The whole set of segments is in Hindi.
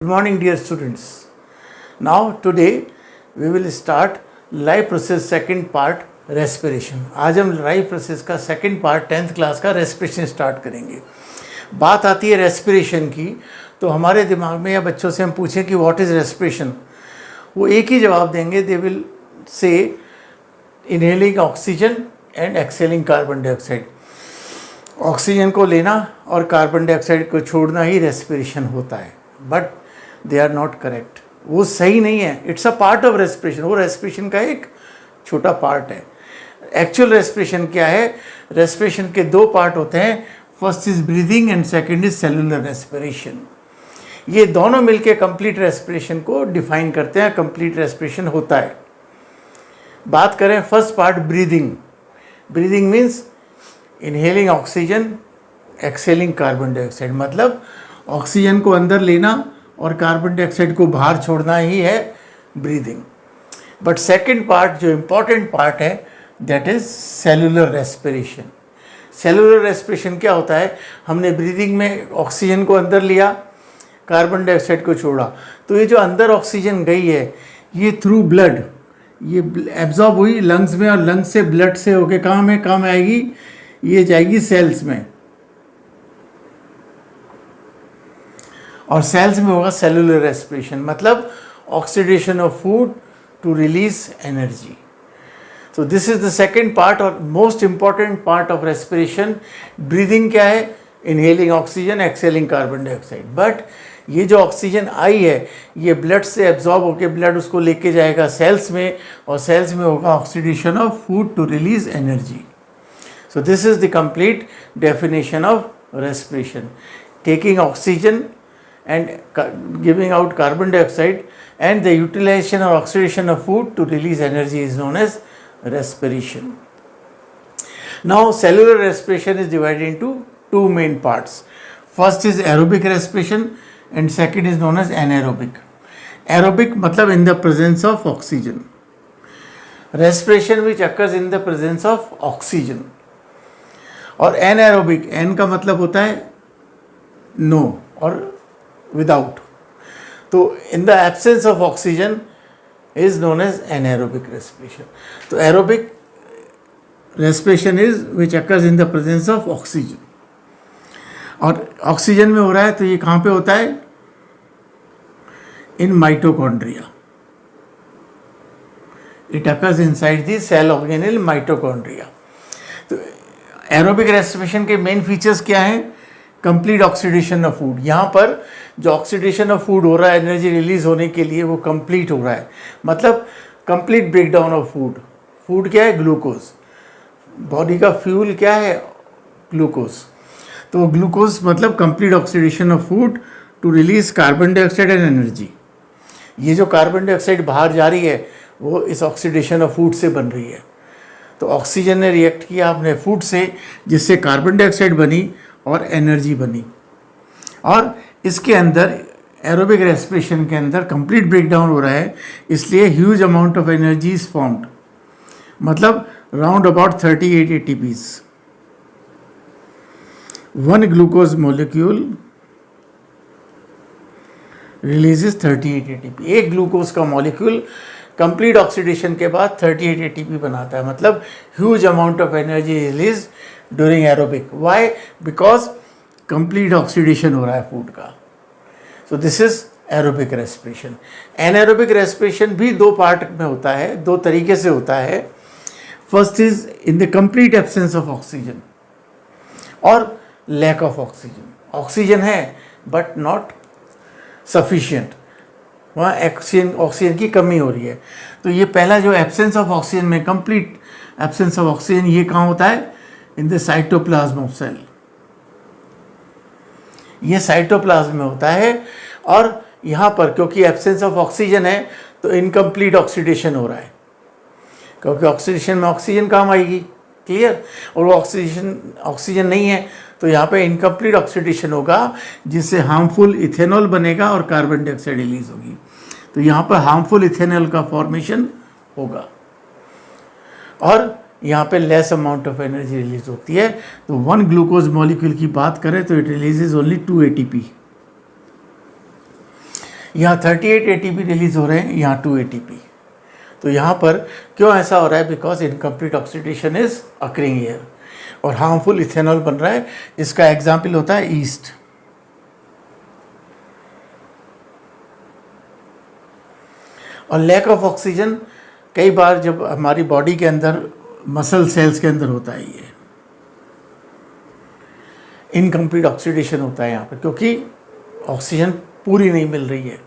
Good morning, dear students. Now today we will start life process second part respiration. आज हम लाइफ प्रोसेस का सेकंड पार्ट 10th क्लास का रेस्पिरेशन स्टार्ट करेंगे. बात आती है रेस्पिरेशन की, तो हमारे दिमाग में या बच्चों से हम पूछें कि व्हाट इज़ रेस्पिरेशन, वो एक ही जवाब देंगे. They will say inhaling oxygen and excelling carbon dioxide. Oxygen को लेना और कार्बन डाइऑक्साइड को छोड़ना ही रेस्पिरेशन होता है. But they are not correct. वो सही नहीं है. It's a part of respiration. वो रेस्पिरेशन का एक छोटा पार्ट है. एक्चुअल रेस्पिरेशन क्या है? रेस्पिरेशन के दो पार्ट होते हैं. First is breathing and second is cellular respiration. ये दोनों मिलके कंप्लीट रेस्पिरेशन को डिफाइन करते हैं. कंप्लीट रेस्पिरेशन होता है. बात करें first part breathing. Breathing means inhaling oxygen, exhaling carbon dioxide. मतलब ऑक्सीजन को अंदर लेना और कार्बन डाइऑक्साइड को बाहर छोड़ना ही है ब्रीदिंग. बट सेकंड पार्ट जो इम्पॉर्टेंट पार्ट है that is cellular respiration. Cellular respiration क्या होता है? हमने ब्रीदिंग में ऑक्सीजन को अंदर लिया, कार्बन डाइऑक्साइड को छोड़ा, तो ये जो अंदर ऑक्सीजन गई है ये थ्रू ब्लड ये एब्जॉर्ब हुई लंग्स में, और लंग्स से ब्लड से होके कहाँ में काम आएगी? ये जाएगी सेल्स में, और सेल्स में होगा सेलुलर रेस्पिरेशन. मतलब oxidation of food to release energy. So this is the second part और most important part of respiration. Breathing क्या है? Inhaling oxygen, exhaling carbon dioxide. But ये जो ऑक्सीजन आई है ये ब्लड से एब्जॉर्ब होकर ब्लड उसको लेके जाएगा सेल्स में, और सेल्स में होगा oxidation of food to release energy. So this is the complete definition of respiration. Taking oxygen and giving out carbon dioxide and the utilization or oxidation of food to release energy is known as respiration. Now cellular respiration is divided into two main parts. First is aerobic respiration and second is known as anaerobic. Aerobic matlab in the presence of oxygen. Respiration which occurs in the presence of oxygen. और एनएरोबिक, एन का मतलब होता है नो और विदाउट. तो in the absence of oxygen is known as anaerobic respiration. तो aerobic respiration is which occurs in the presence of oxygen. और ऑक्सीजन में हो रहा है तो ये कहाँ पे होता है? In mitochondria. It occurs inside the cell organelle mitochondria. तो एरोबिक रेस्पिरेशन के मेन फीचर्स क्या हैं? Complete oxidation of food. यहाँ पर जो ऑक्सीडेशन ऑफ फूड हो रहा है एनर्जी रिलीज होने के लिए वो कंप्लीट हो रहा है. मतलब complete breakdown of food. Food क्या है? ग्लूकोज. बॉडी का फ्यूल क्या है? ग्लूकोज. तो ग्लूकोज मतलब complete oxidation of food to release carbon dioxide and energy. ये जो कार्बन डाइऑक्साइड बाहर जा रही है वो इस ऑक्सीडेशन ऑफ फूड से बन रही है. तो ऑक्सीजन ने रिएक्ट किया अपने फूड से, जिससे कार्बन डाइऑक्साइड बनी और एनर्जी बनी. और इसके अंदर एरोबिक रेस्पिरेशन के अंदर कंप्लीट ब्रेकडाउन हो रहा है, इसलिए huge amount of energy is formed. मतलब round about 38 ATPs. One glucose molecule releases 38 ATP. एक ग्लूकोज का मॉलिक्यूल कंप्लीट ऑक्सीडेशन के बाद 38 ATP बनाता है. मतलब huge amount of energy release during aerobic. Why? Because complete oxidation हो रहा है फूड का. So this is aerobic respiration. Anaerobic respiration भी दो पार्ट में होता है, दो तरीके से होता है. First is in the complete absence of oxygen और लैक ऑफ ऑक्सीजन. ऑक्सीजन है बट नॉट सफिशिएंट, वहाँ ऑक्सीजन की कमी हो रही है. तो ये पहला जो एब्सेंस ऑफ ऑक्सीजन में, कंप्लीट एब्सेंस ऑफ ऑक्सीजन, ये कहाँ होता है? In the cytoplasm of cell. ये साइटोप्लाज्म में होता है. और यहाँ पर क्योंकि एब्सेंस ऑफ ऑक्सीजन है तो इनकम्प्लीट ऑक्सीडेशन हो रहा है, क्योंकि ऑक्सीडेशन में ऑक्सीजन काम आएगी. क्लियर? और वो ऑक्सीजन नहीं है तो यहाँ पे इनकम्प्लीट ऑक्सीडेशन होगा, जिससे हार्मफुल इथेनॉल बनेगा और कार्बन डाइऑक्साइड रिलीज होगी. तो यहाँ पर हार्मफुल इथेनॉल का फॉर्मेशन होगा और यहाँ पे less amount of energy release होती है. तो वन ग्लूकोज मॉलिक्यूल की बात करें तो इट रिलीजेज ओनली 2 ATP. यहाँ 38 ATP रिलीज हो रहे हैं, यहाँ 2 ATP। तो यहाँ पर क्यों ऐसा हो रहा है? Because incomplete oxidation is occurring here और हार्मफुल इथेनॉल बन रहा है। इसका एग्जाम्पल होता है ईस्ट। और लैक ऑफ ऑक्सीजन कई बार जब हमारी बॉडी के अंदर मसल सेल्स के अंदर होता है, ये इनकम्प्लीट ऑक्सीडेशन होता है यहाँ पर, क्योंकि ऑक्सीजन पूरी नहीं मिल रही है।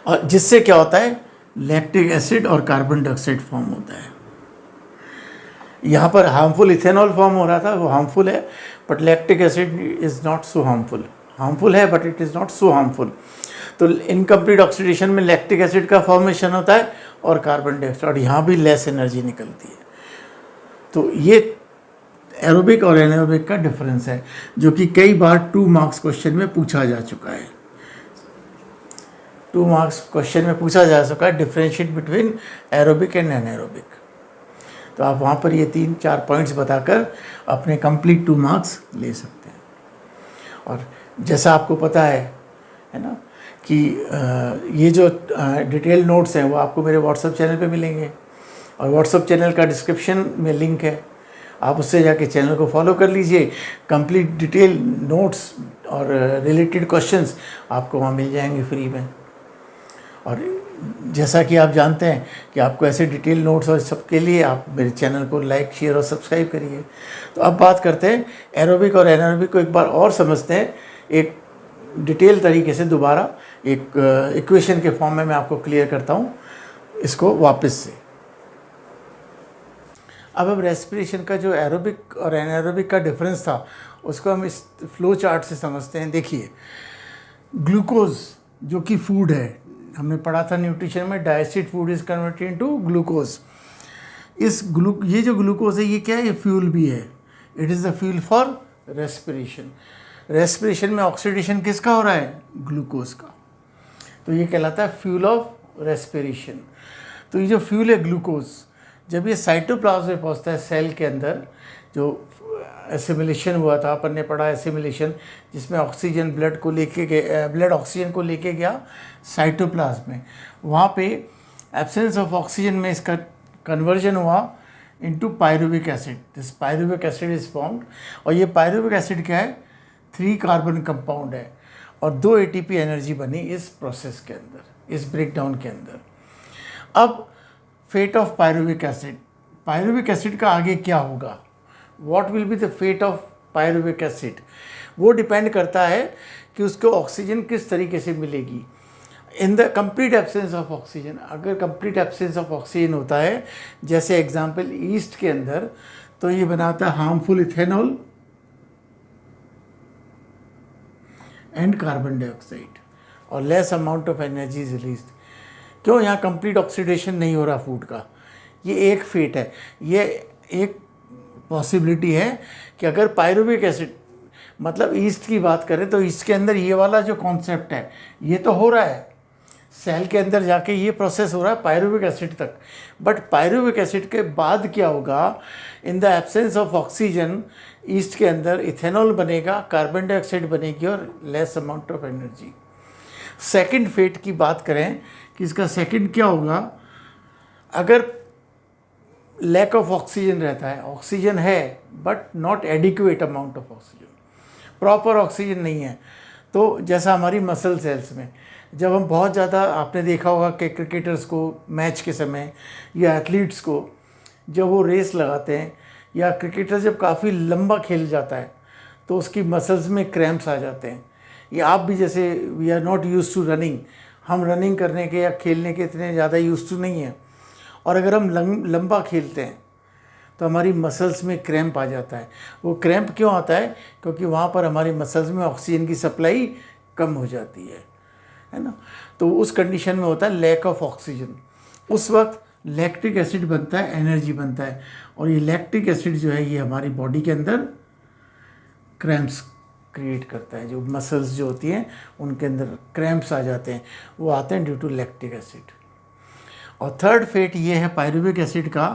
और जिससे क्या होता है? लैक्टिक एसिड और कार्बन डाइऑक्साइड फॉर्म होता है। यहाँ पर हार्मफुल इथेनॉल फॉर्म हो रहा था, वो हार्मफुल है, but lactic acid is not so harmful. Harmful है but it is not so harmful. तो इनकम्प्लीट ऑक्सीडेशन में लैक्टिक एसिड का फॉर्मेशन होता है और कार्बन डाइऑक्साइड, और यहाँ भी लेस एनर्जी निकलती है। तो ये एरोबिक और एनारोबिक का डिफरेंस है, जो कि कई बार 2 मार्क्स क्वेश्चन में पूछा जा चुका है। 2 मार्क्स क्वेश्चन में पूछा जा चुका है, differentiate between aerobic and anaerobic. तो आप वहाँ पर ये 3-4 पॉइंट्स बताकर अपने कंप्लीट 2 मार्क्स ले सकते हैं। और जैसा आपको पता है ना, कि ये जो डिटेल नोट्स हैं वो आपको मेरे व्हाट्सएप चैनल पे मिलेंगे, और व्हाट्सएप चैनल का डिस्क्रिप्शन में लिंक है, आप उससे जाके चैनल को फॉलो कर लीजिए। कंप्लीट डिटेल नोट्स और रिलेटेड क्वेश्चंस आपको वहाँ मिल जाएंगे फ्री में। और जैसा कि आप जानते हैं कि आपको ऐसे डिटेल नोट्स और सबके लिए आप मेरे चैनल को लाइक, शेयर और सब्सक्राइब करिए। तो अब बात करते हैं एरोबिक और एनारोबिक को एक बार और समझते हैं, एक डिटेल तरीके से। दोबारा एक इक्वेशन के फॉर्म में मैं आपको क्लियर करता हूँ इसको वापस से। अब हम रेस्पिरेशन का जो एरोबिक और एनारोबिक का डिफरेंस था उसको हम इस फ्लो चार्ट से समझते हैं। देखिए, ग्लूकोज जो कि फूड है, हमने पढ़ा था न्यूट्रिशन में, digested food is converted into glucose. ये जो ग्लूकोज है, ये क्या है? ये फ्यूल भी है। It is the fuel for respiration. Respiration में ऑक्सीडेशन किसका हो रहा है? ग्लूकोज का। तो ये कहलाता है फ्यूल ऑफ रेस्पिरेशन। तो ये जो फ्यूल है ग्लूकोज, जब ये साइटोप्लाज्म में पहुंचता है सेल के अंदर, जो एसिमिलेशन हुआ था, अपन ने पढ़ा एसिमिलेशन, जिसमें ऑक्सीजन ब्लड ऑक्सीजन को लेके गया साइटोप्लाज्म में, वहाँ पे एब्सेंस ऑफ ऑक्सीजन में इसका कन्वर्जन हुआ into pyruvic acid. This pyruvic acid is formed, और ये पायरुविक एसिड क्या है? 3 कार्बन कंपाउंड है, और 2 ATP एनर्जी बनी इस प्रोसेस के अंदर, इस ब्रेकडाउन के अंदर। अब fate of pyruvic acid, pyruvic acid का आगे क्या होगा? What will be the fate of pyruvic acid? वो डिपेंड करता है कि उसको ऑक्सीजन किस तरीके से मिलेगी। In the complete absence of oxygen, अगर कंप्लीट एब्सेंस ऑफ ऑक्सीजन होता है, जैसे एग्जांपल ईस्ट के अंदर, तो ये बनाता है harmful ethanol and carbon dioxide, और less amount of energy is released. क्यों? यहाँ कंप्लीट ऑक्सीडेशन नहीं हो रहा फूड का। ये एक फेट है, ये एक पॉसिबिलिटी है कि अगर पायरुविक एसिड, मतलब ईस्ट की बात करें तो ईस्ट के अंदर ये वाला जो कॉन्सेप्ट है ये तो हो रहा है, सेल के अंदर जाके ये प्रोसेस हो रहा है पायरुविक एसिड तक। बट पायरुविक एसिड के बाद क्या होगा? In the absence of oxygen yeast के अंदर इथेनॉल बनेगा, कार्बन डाइऑक्साइड बनेगी और less amount of energy. Second fate की बात करें कि इसका सेकंड क्या होगा? अगर लैक ऑफ ऑक्सीजन रहता है, ऑक्सीजन है but not adequate amount of oxygen, proper oxygen नहीं है, तो जैसा हमारी मसल सेल्स में जब हम बहुत ज़्यादा, आपने देखा होगा कि क्रिकेटर्स को मैच के समय या एथलीट्स को जब वो रेस लगाते हैं, या क्रिकेटर जब काफ़ी लंबा खेल जाता है तो उसकी मसल्स में क्रैम्प्स आ जाते हैं। या आप भी, जैसे we are not used to running, हम रनिंग करने के या खेलने के इतने ज़्यादा यूज्ड टू नहीं हैं, और अगर हम लंबा खेलते हैं तो हमारी मसल्स में क्रैम्प आ जाता है। वो क्रैम्प क्यों आता है? क्योंकि वहाँ पर हमारी मसल्स में ऑक्सीजन की सप्लाई कम हो जाती है ना। तो उस कंडीशन में होता है लैक ऑफ ऑक्सीजन। उस वक्त लैक्टिक एसिड बनता है, एनर्जी बनता है, और ये लैक्टिक एसिड जो है ये हमारी बॉडी के अंदर क्रैम्प्स क्रिएट करता है। जो मसल्स जो होती हैं उनके अंदर क्रैम्प्स आ जाते हैं, वो आते हैं ड्यू टू लैक्टिक एसिड। और थर्ड फेट ये है पायरुविक एसिड का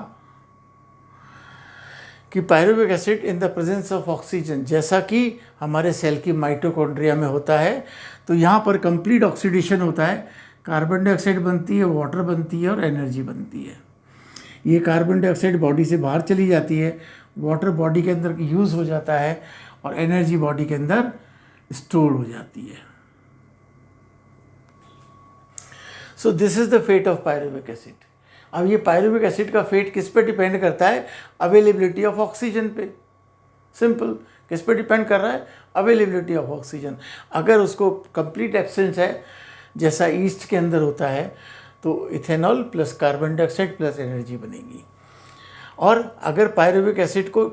कि pyruvic acid in the presence of oxygen, जैसा कि हमारे सेल की माइटोकॉन्ड्रिया में होता है, तो यहाँ पर कंप्लीट ऑक्सीडेशन होता है, कार्बन डाइऑक्साइड बनती है, वाटर बनती है और एनर्जी बनती है। ये कार्बन डाइऑक्साइड बॉडी से बाहर चली जाती है, वाटर बॉडी के अंदर यूज़ हो जाता है और एनर्जी बॉडी के अंदर स्टोर हो जाती है। So this is the fate of pyruvic acid. अब ये पायरुविक एसिड का फेट किस पे डिपेंड करता है? अवेलेबिलिटी ऑफ ऑक्सीजन पे। सिंपल, किस पे डिपेंड कर रहा है? Availability of oxygen. अगर उसको कंप्लीट एब्सेंस है, जैसा ईस्ट के अंदर होता है, तो ethanol plus carbon dioxide plus energy बनेगी। और अगर पायरुविक एसिड को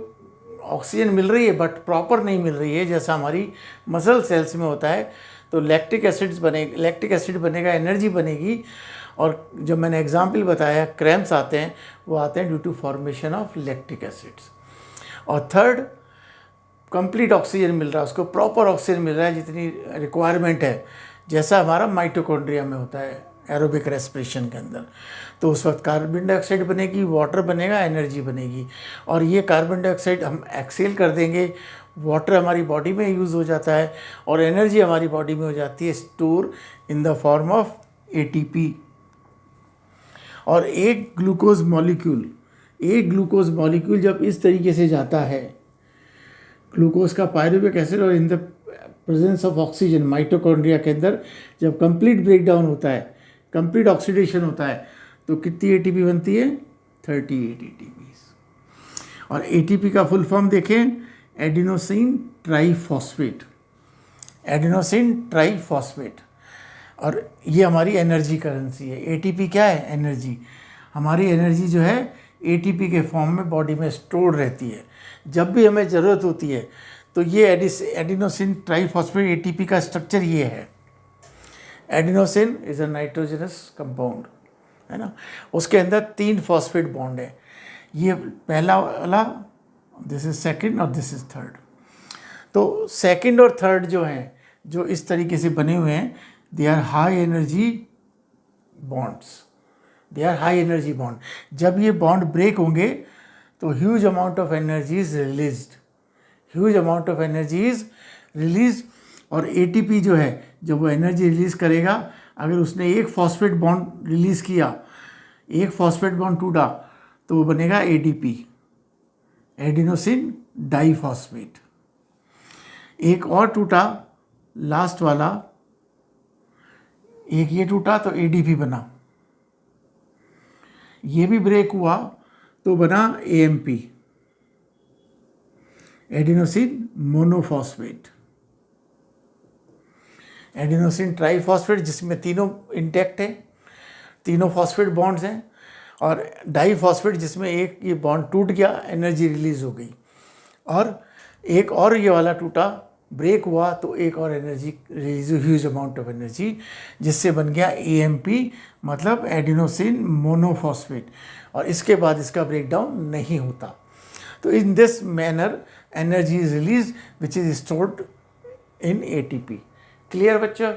ऑक्सीजन मिल रही है बट प्रॉपर नहीं मिल रही है, जैसा हमारी मसल सेल्स में होता है, तो लैक्टिक एसिड बनेगा, एनर्जी बनेगी। और जब मैंने एग्जाम्पल बताया, क्रैम्प्स आते हैं, वो आते हैं due to formation of lactic acids. और थर्ड, कंप्लीट ऑक्सीजन मिल रहा है, उसको प्रॉपर ऑक्सीजन मिल रहा है जितनी रिक्वायरमेंट है, जैसा हमारा माइटोकॉन्ड्रिया में होता है एरोबिक रेस्पिरेशन के अंदर। तो उस वक्त कार्बन डाइऑक्साइड बनेगी, वाटर बनेगा, एनर्जी बनेगी। और ये कार्बन डाइऑक्साइड हम एक्सेल कर देंगे, वाटर हमारी बॉडी में यूज़ हो जाता है और एनर्जी हमारी बॉडी में हो जाती है store in the form of ATP। और एक ग्लूकोज मॉलिक्यूल जब इस तरीके से जाता है, ग्लूकोज का पायरुविक एसिड और इन the presence of oxygen mitochondria के अंदर जब कंप्लीट ब्रेकडाउन होता है, कंप्लीट ऑक्सीडेशन होता है, तो कितनी ATP बनती है? 38 ATP। और ATP का फुल फॉर्म देखें, एडिनोसिन ट्राईफॉस्फेट। और ये हमारी एनर्जी करेंसी है। ATP क्या है? एनर्जी। हमारी एनर्जी जो है ATP के फॉर्म में बॉडी में स्टोर रहती है। जब भी हमें ज़रूरत होती है तो ये एडिनोसिन ट्राईफॉस्फेट ATP का स्ट्रक्चर ये है। Adenosine is a nitrogenous compound, है ना। उसके अंदर 3 फॉस्फेट बॉन्ड है। ये पहला वाला, दिस इज सेकंड और दिस इज थर्ड। तो सेकंड और थर्ड जो हैं, जो इस तरीके से बने हुए हैं, they are high energy bond. जब ये बॉन्ड ब्रेक होंगे तो huge amount of energy is released. और ATP जो है, जब वो एनर्जी रिलीज़ करेगा, अगर उसने एक फॉस्फेट बॉन्ड रिलीज़ किया, एक फॉस्फेट बॉन्ड टूटा, तो वो बनेगा ADP, एडिनोसिन डाईफॉस्फेट। एक और टूटा, लास्ट वाला, एक ये टूटा तो ADP बना। ये भी ब्रेक हुआ तो बना AMP, adenosine monophosphate. Adenosine triphosphate, जिसमें तीनों इंटैक्ट है, तीनों फॉस्फेट बॉन्ड्स हैं। और डाईफॉस्फेट, जिसमें एक ये बॉन्ड टूट गया, एनर्जी रिलीज़ हो गई। और एक और ये वाला टूटा, ब्रेक हुआ, तो एक और energy release, huge amount of energy, जिससे बन गया AMP, मतलब एडिनोसिन मोनोफॉस्फेट। और इसके बाद इसका ब्रेकडाउन नहीं होता। तो in this manner energy is release which is stored in ATP। Clear बच्चों?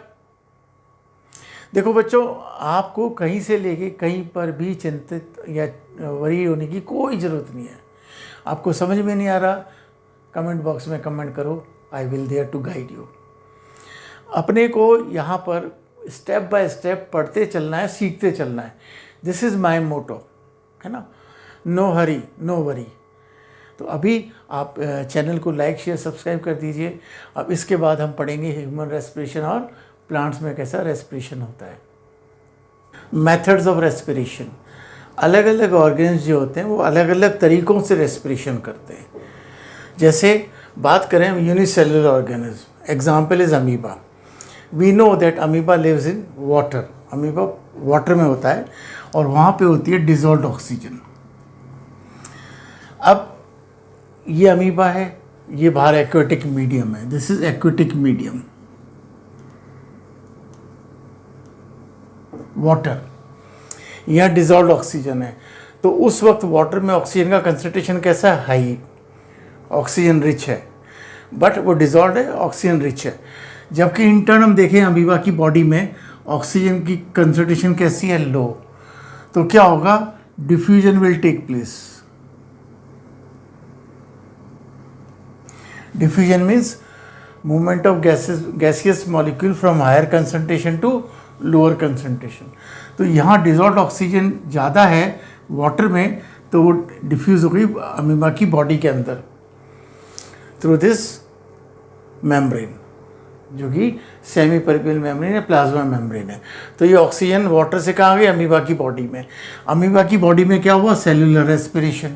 देखो बच्चों, आपको कहीं से लेके कहीं पर भी चिंतित या वरी होने की कोई ज़रूरत नहीं है। आपको समझ में नहीं आ रहा, कमेंट बॉक्स में कमेंट करो, I will there to guide you. अपने को यहाँ पर स्टेप बाय स्टेप पढ़ते चलना है, सीखते चलना है। दिस इज़ माई मोटो, है ना। No hurry no worry. तो अभी आप चैनल को लाइक शेयर सब्सक्राइब कर दीजिए। अब इसके बाद हम पढ़ेंगे ह्यूमन रेस्पिरेशन और प्लांट्स में कैसा रेस्पिरेशन होता है। मेथड्स ऑफ रेस्पिरेशन, अलग अलग ऑर्गन्स जो होते हैं वो अलग अलग तरीक़ों से रेस्पिरेशन करते हैं। जैसे बात करें unicellular organism, example is amoeba. We know that amoeba lives in water. Amoeba water में होता है और वहाँ पे होती है डिजॉल्व्ड ऑक्सीजन। अब ये अमीबा है, ये बाहर एक्वेटिक मीडियम है, this is aquatic medium, water. यहाँ डिजॉल्व्ड ऑक्सीजन है, तो उस वक्त वाटर में ऑक्सीजन का कंसंट्रेशन कैसा है? हाई, ऑक्सीजन रिच है, बट वो डिजॉल्व है, ऑक्सीजन रिच है। जबकि इंटर्न हम देखें अमीबा की बॉडी में ऑक्सीजन की कंसंट्रेशन कैसी है? लो। तो क्या होगा? Diffusion will take place. Diffusion means movement of gaseous molecule from higher concentration to lower concentration. तो यहाँ डिजॉल्व ऑक्सीजन ज़्यादा है वाटर में, तो वो डिफ्यूज़ हो गई अमीबा की बॉडी के अंदर थ्रू दिस मेम्ब्रेन, जो कि सेमी परमेबल मेम्ब्रेन या प्लाज्मा मेम्ब्रेन है। तो ये ऑक्सीजन वाटर से कहाँ गई? अमीबा की बॉडी में। अमीबा की बॉडी में क्या हुआ? सेलुलर रेस्पिरेशन,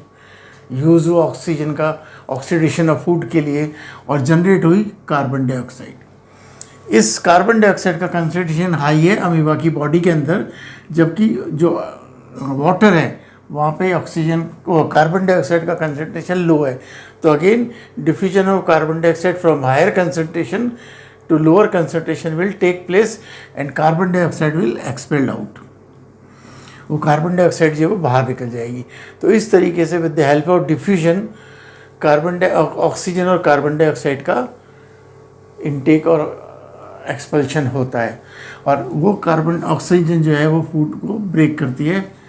यूज़ हुआ ऑक्सीजन का ऑक्सीडेशन ऑफ फूड के लिए, और जनरेट हुई कार्बन डाइऑक्साइड। इस कार्बन डाइऑक्साइड का कंसंट्रेशन हाई है अमीबा की बॉडी के अंदर, जबकि जो वाटर है वहाँ पे ऑक्सीजन को कार्बन डाइऑक्साइड का कंसंट्रेशन लो है। तो again diffusion of carbon dioxide from higher concentration to lower concentration will take place and carbon dioxide will expelled out. वो कार्बन डाइऑक्साइड जो है वो बाहर निकल जाएगी। तो इस तरीके से with the help of diffusion oxygen और कार्बन डाइऑक्साइड का इनटेक और एक्सपल्शन होता है, और वो कार्बन ऑक्सीजन जो है वो फूड को ब्रेक करती है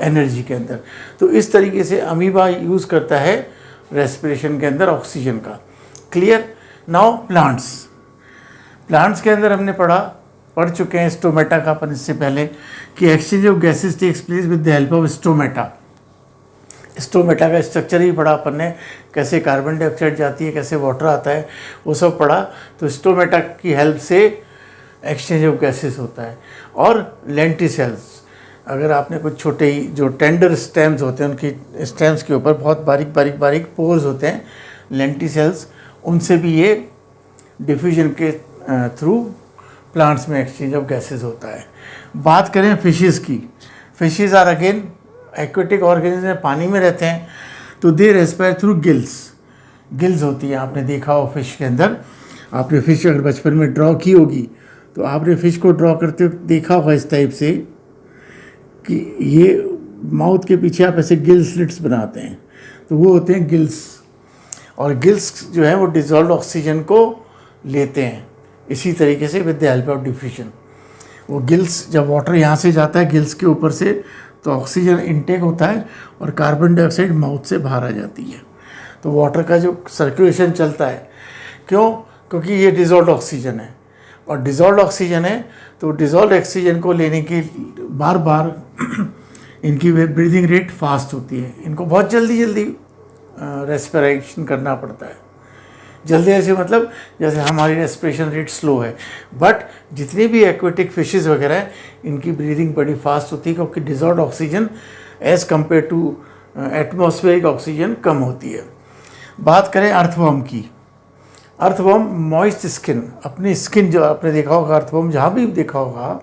एनर्जी के अंदर। तो इस तरीके से अमीबा यूज़ करता है रेस्पिरेशन के अंदर ऑक्सीजन का। क्लियर? नाउ प्लांट्स के अंदर हमने पढ़ चुके हैं स्टोमेटा का अपन इससे पहले, कि exchange of gases takes place with the help of stomata. Stomata का स्ट्रक्चर ही पढ़ा अपन ने, कैसे कार्बन डाइऑक्साइड जाती है, कैसे वाटर आता है, वो सब पढ़ा। तो स्टोमेटा की हेल्प से एक्सचेंज ऑफ गैसेस होता है। और लेंटिसेल्स, अगर आपने कुछ छोटे ही जो टेंडर स्टेम्स होते हैं, उनकी स्टेम्स के ऊपर बहुत बारीक पोर्स होते हैं, लेंटिसेल्स, उनसे भी ये डिफ्यूजन के थ्रू प्लांट्स में एक्सचेंज ऑफ गैसेस होता है। बात करें फिशेस की, fishes are again aquatic organism, पानी में रहते हैं, तो दे रेस्पायर थ्रू गिल्स होती है। आपने देखा हो फिश के अंदर, आपने फिश अगर बचपन में ड्रॉ की होगी तो आपने फिश को ड्रॉ करते हुए देखा होगा इस टाइप से कि ये माउथ के पीछे आप ऐसे गिल स्लिट्स बनाते हैं, तो वो होते हैं गिल्स। और गिल्स जो है वो डिजॉल्व ऑक्सीजन को लेते हैं इसी तरीके से with the help of diffusion. वो गिल्स, जब वाटर यहाँ से जाता है गिल्स के ऊपर से, तो ऑक्सीजन इनटेक होता है और कार्बन डाइऑक्साइड माउथ से बाहर आ जाती है। तो वाटर का जो सर्कुलेशन चलता है, क्यों? क्योंकि ये डिजॉल्व ऑक्सीजन है, और डिजॉल्व ऑक्सीजन है तो डिजॉल्व ऑक्सीजन को लेने के बार बार इनकी ब्रीदिंग रेट फास्ट होती है। इनको बहुत जल्दी रेस्पिरेशन करना पड़ता है। जल्दी ऐसे मतलब जैसे हमारी रेस्पिरेशन रेट स्लो है, बट जितने भी एक्वेटिक फिशेस वगैरह हैं इनकी ब्रीदिंग बड़ी फास्ट होती है, क्योंकि dissolved oxygen as compared to atmospheric oxygen कम होती है। बात करें अर्थवर्म की, अर्थवर्म मॉइस्ट स्किन, अपनी स्किन जो आपने देखा होगा, अर्थवर्म जहाँ भी देखा होगा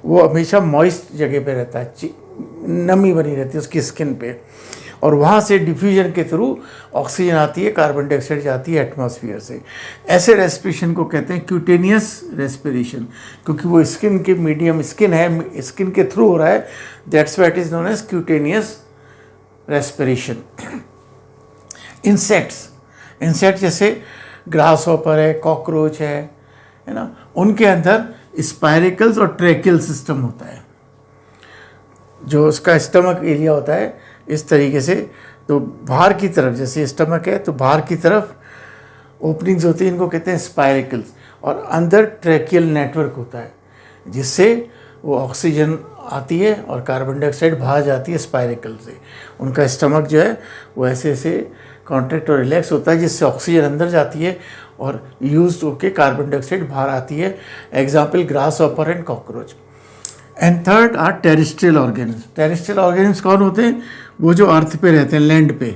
वो हमेशा मॉइस्ट जगह पे रहता है, नमी बनी रहती है उसकी स्किन पे, और वहाँ से डिफ्यूजन के थ्रू ऑक्सीजन आती है, कार्बन डाइऑक्साइड जाती है एटमॉस्फेयर से। ऐसे रेस्पिरेशन को कहते हैं क्यूटेनियस रेस्पिरेशन, क्योंकि वो स्किन के मीडियम स्किन है, स्किन के थ्रू हो रहा है, that's why it is known as cutaneous respiration. Insect जैसे ग्रास हॉपर है, कॉकरोच है ना, उनके अंदर स्पाइरिकल्स और ट्रैकियल सिस्टम होता है, जो उसका स्टमक एरिया होता है इस तरीके से। तो बाहर की तरफ, जैसे स्टमक है तो बाहर की तरफ ओपनिंग्स होती हैं, इनको कहते हैं स्पाइरिकल्स, और अंदर ट्रैकियल नेटवर्क होता है, जिससे वो ऑक्सीजन आती है और कार्बन डाइऑक्साइड बाहर जाती है स्पाइरिकल से। उनका स्टमक जो है वो ऐसे ऐसे कॉन्ट्रैक्ट और रिलैक्स होता है, जिससे ऑक्सीजन अंदर जाती है और यूज होकर कार्बन डाइऑक्साइड बाहर आती है। Example grasshopper and cockroach. And third are terrestrial organism. Terrestrial organism कौन होते हैं? वो जो अर्थ पे रहते हैं, लैंड पे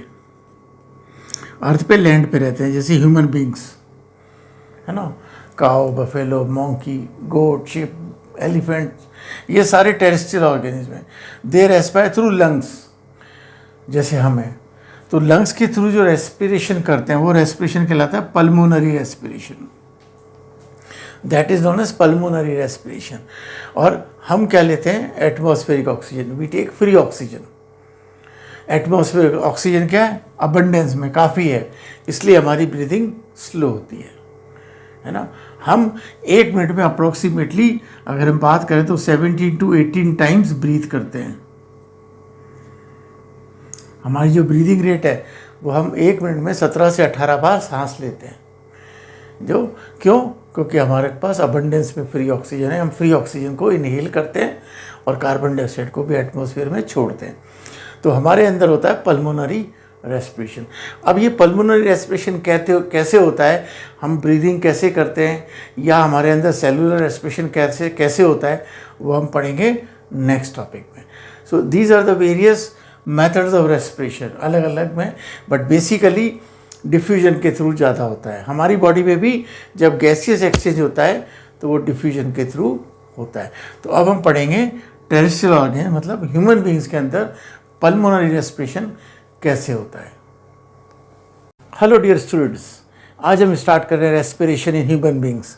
रहते हैं, जैसे ह्यूमन बींग्स है ना, काउ, बफेलो, मोंकी, गोट, शिप, एलिफेंट, ये सारे टेरेस्ट्रियल ऑर्गेनिज्म हैं। दे रेस्पायर थ्रू लंग्स, जैसे हम हैं, तो लंग्स के थ्रू जो रेस्पिरेशन करते हैं वो रेस्पिरेशन कहलाता है pulmonary respiration, that is known as pulmonary respiration. और हम क्या लेते हैं? Atmospheric oxygen, we take free oxygen. Atmospheric oxygen क्या है? अबंडेंस में काफ़ी है, इसलिए हमारी ब्रीदिंग स्लो होती है ना। हम 1 मिनट में अप्रोक्सीमेटली अगर हम बात करें तो 17 to 18 टाइम्स ब्रीथ करते हैं। हमारी जो ब्रीदिंग रेट है वो हम 1 मिनट में 17 से 18 बार सांस लेते हैं। जो क्यों? क्योंकि हमारे पास अबंडेंस में फ्री ऑक्सीजन है, हम फ्री ऑक्सीजन को इनहेल करते हैं और कार्बन डाइऑक्साइड को भी एटमॉस्फेयर में छोड़ते हैं। तो हमारे अंदर होता है पल्मोनरी रेस्पिरेशन। अब ये पल्मोनरी रेस्पिरेशन कैसे होता है, हम ब्रीदिंग कैसे करते हैं, या हमारे अंदर सेलुलर रेस्पिरेशन कैसे होता है, वो हम पढ़ेंगे नेक्स्ट टॉपिक में। So these are the various methods of respiration, अलग अलग में, बट बेसिकली डिफ्यूजन के थ्रू ज़्यादा होता है। हमारी बॉडी में भी जब गैसियस एक्सचेंज होता है तो वो डिफ्यूजन के थ्रू होता है। तो अब हम पढ़ेंगे टेरेस्ट्रियल ऑर्गेनिज्म मतलब ह्यूमन बींग्स के अंदर पल्मोनरी रेस्पिरेशन कैसे होता है। हेलो डियर स्टूडेंट्स, आज हम स्टार्ट कर रहे हैं रेस्पिरेशन इन ह्यूमन बींग्स।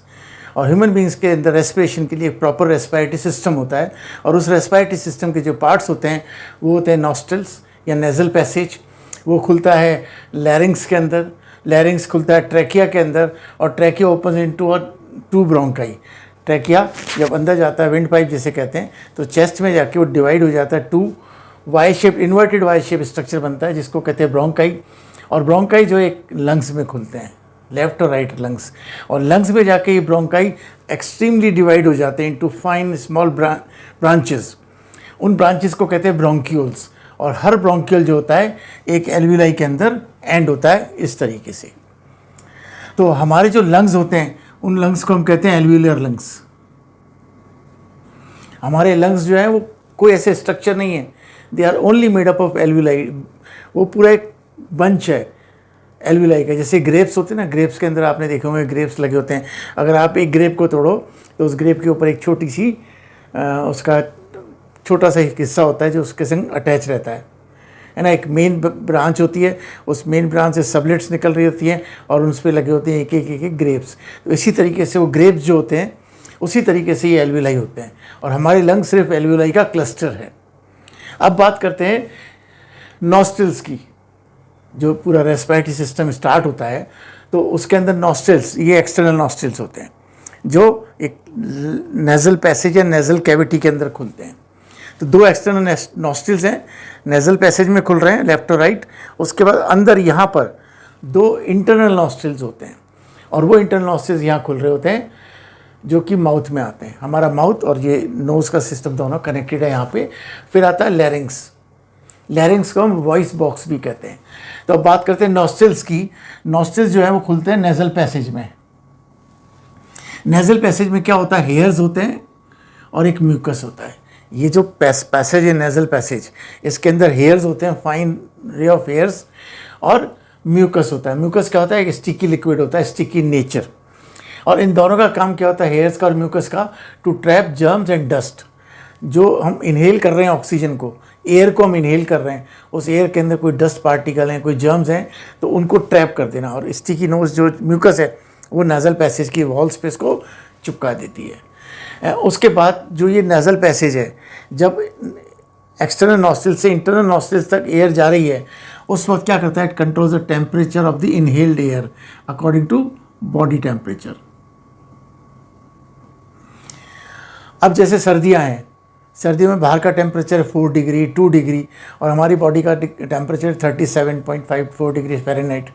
और ह्यूमन बींग्स के अंदर रेस्पिरेशन के लिए एक प्रॉपर रेस्पिरेटरी सिस्टम होता है, और उस रेस्पिरेटरी सिस्टम के जो पार्ट्स होते हैं वो होते हैं नॉस्ट्रल्स या नेजल पैसेज, वो खुलता है लैरिंग्स के अंदर, लैरिंग्स खुलता है ट्रैकिया के अंदर, और trachea open into two bronchi. Trachea जब अंदर जाता है, विंड पाइप जिसे कहते हैं, तो चेस्ट में जाके वो डिवाइड हो जाता है, two Y shape, inverted Y shape structure बनता है जिसको कहते हैं ब्रोंकाई। और ब्रोंकाई जो एक लंग्स में खुलते हैं, लेफ्ट और राइट लंग्स, और लंग्स में जाके ये ब्रोंकाई एक्सट्रीमली डिवाइड हो जाते हैं इनटू फाइन स्मॉल ब्रांचेस। उन ब्रांचेस को कहते हैं ब्रोंक्यूल्स, और हर ब्रोंक्यूल जो होता है एक एल्विलाई के अंदर एंड होता है इस तरीके से। तो हमारे जो लंग्स होते हैं उन लंग्स को हम कहते हैं एल्वियुलर लंग्स। हमारे लंग्स जो है वो कोई ऐसे स्ट्रक्चर नहीं है, they are only made up of alveoli. वो पूरा एक बंच है एल्विलाई का। जैसे ग्रेप्स होते हैं ना, ग्रेप्स के अंदर आपने देखे होंगे ग्रेप्स लगे होते हैं। अगर आप एक ग्रेप को तोड़ो तो उस ग्रेप के ऊपर एक छोटी सी उसका छोटा सा हिस्सा होता है जो उसके संग अटैच रहता है ना। एक मेन ब्रांच होती है, उस मेन ब्रांच से सबलेट्स निकल रही होती हैं और उन पर लगे होते हैं एक ग्रेप्स। तो इसी तरीके से वो ग्रेप्स जो होते हैं उसी तरीके से ये एल्विलाई होते हैं, और हमारे लंग सिर्फ एल्विलाई का क्लस्टर है। अब बात करते हैं नॉस्ट्रल्स की। जो पूरा रेस्पिरेटरी सिस्टम स्टार्ट होता है तो उसके अंदर नॉस्ट्रल्स, ये एक्सटर्नल नॉस्ट्रल्स होते हैं जो एक नेज़ल पैसेज या नेज़ल कैविटी के अंदर खुलते हैं। तो 2 एक्सटर्नल नॉस्ट्रल्स हैं, नेज़ल पैसेज में खुल रहे हैं लेफ्ट और राइट। उसके बाद अंदर यहाँ पर 2 इंटरनल नॉस्ट्रल्स होते हैं, और वो इंटरनल नॉस्ट्रल्स यहाँ खुल रहे होते हैं जो कि माउथ में आते हैं। हमारा माउथ और ये नोज़ का सिस्टम दोनों कनेक्टेड है यहाँ पे। फिर आता है लैरिंग्स, लैरिंग्स को हम वॉइस बॉक्स भी कहते हैं। तो अब बात करते हैं नॉस्ट्रल्स की। नॉस्ट्रल्स जो है वो खुलते हैं नेज़ल पैसेज में। नेज़ल पैसेज में क्या होता है, हेयर्स होते हैं और एक म्यूकस होता है। ये जो पैसेज है नेज़ल पैसेज, इसके अंदर हेयर्स होते हैं, फाइन रे ऑफ हेयर्स, और म्यूकस होता है। म्यूकस क्या होता है, एक स्टिकी लिक्विड होता है, स्टिकी नेचर। और इन दोनों का काम क्या होता है, हेयर्स का और म्यूकस का, to trap germs and dust. जो हम इनहेल कर रहे हैं ऑक्सीजन को, एयर को हम इनहेल कर रहे हैं, उस एयर के अंदर कोई डस्ट पार्टिकल हैं, कोई जर्म्स हैं, तो उनको ट्रैप कर देना। और स्टिकी नोज जो म्यूकस है वो नेज़ल पैसेज की वॉल स्पेस को चिपका देती है। उसके बाद जो ये नेज़ल पैसेज है, जब एक्सटर्नल नॉस्ट्रल से इंटरनल नॉस्ट्रल्स तक एयर जा रही है, उस वक्त क्या करता है, it controls the temperature of the inhaled air according to body temperature. अब जैसे सर्दियां हैं, सर्दियों में बाहर का टेम्परेचर 4 डिग्री 2 डिग्री, और हमारी बॉडी का टेम्परेचर 37.54 डिग्री फ़ारेनहाइट।